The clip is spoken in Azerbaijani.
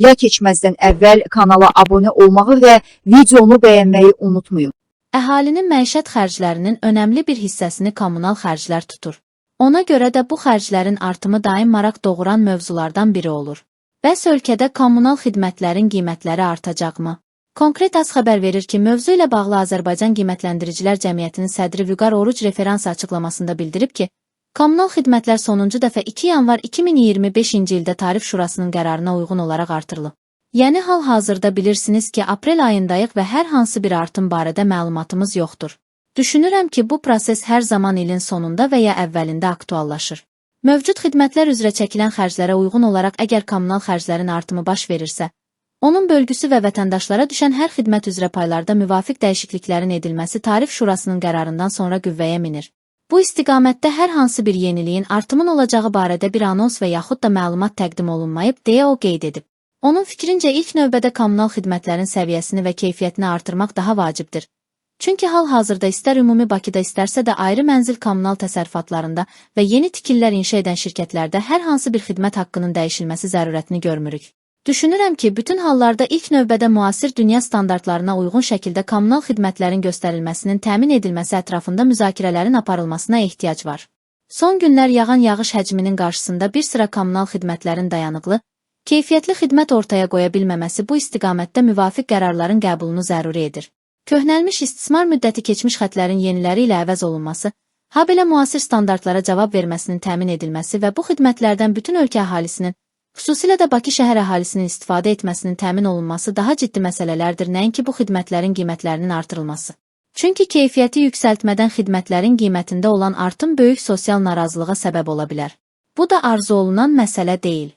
Ya keçməzdən əvvəl kanala abunə olmağı və videonu bəyənməyi unutmayın. Əhalinin məişət xərclərinin önəmli bir hissəsini kommunal xərclər tutur. Ona görə də bu xərclərin artımı daim maraq doğuran mövzulardan biri olur. Bəs ölkədə kommunal xidmətlərin qiymətləri artacaqmı? Konkret AS xəbər verir ki, mövzu ilə bağlı Azərbaycan Qiymətləndiricilər Cəmiyyətinin sədri Vüqar Oruc referans açıqlamasında bildirib ki, kommunal xidmətlər sonuncu dəfə 2 yanvar 2025-ci ildə Tarif Şurasının qərarına uyğun olaraq artırılıb. Yəni hal-hazırda bilirsiniz ki, aprel ayındayıq və hər hansı bir artım barədə məlumatımız yoxdur. Düşünürəm ki, bu proses hər zaman ilin sonunda və ya əvvəlində aktuallaşır. Mövcud xidmətlər üzrə çəkilən xərclərə uyğun olaraq əgər kommunal xərclərin artımı baş verirsə, onun bölgüsü və vətəndaşlara düşən hər xidmət üzrə paylarda müvafiq dəyişikliklərin edilməsi Tarif Şurasının qərarından sonra qüvvəyə minir. Bu istiqamətdə hər hansı bir yeniliyin artımın olacağı barədə bir anons və yaxud da məlumat təqdim olunmayıb, deyə o qeyd edib. Onun fikrincə ilk növbədə kommunal xidmətlərin səviyyəsini və keyfiyyətini artırmaq daha vacibdir. Çünki hal-hazırda istər ümumi Bakıda istərsə də ayrı mənzil kommunal təsərrüfatlarında və yeni tikililər inşa edən şirkətlərdə hər hansı bir xidmət haqqının dəyişilməsi zərurətini görmürük. Düşünürəm ki, bütün hallarda ilk növbədə müasir dünya standartlarına uyğun şəkildə kommunal xidmətlərin göstərilməsinin təmin edilməsi ətrafında müzakirələrin aparılmasına ehtiyac var. Son günlər yağan yağış həcminin qarşısında bir sıra kommunal xidmətlərin dayanıqlı, keyfiyyətli xidmət ortaya qoya bilməməsi bu istiqamətdə müvafiq qərarların qəbulunu zəruri edir. Köhnəlmiş istismar müddəti keçmiş xətlərin yeniləri ilə əvəz olunması, habelə müasir standartlara cavab verməsinin təmin edilməsi və bu xidmətlərdən bütün ölkə əhalisinin, xüsusilə də Bakı şəhər əhalisinin istifadə etməsinin təmin olunması daha ciddi məsələlərdir, nəinki bu xidmətlərin qiymətlərinin artırılması. Çünki keyfiyyəti yüksəltmədən xidmətlərin qiymətində olan artım böyük sosial narazılığa səbəb ola bilər. Bu da arzu olunan məsələ deyil.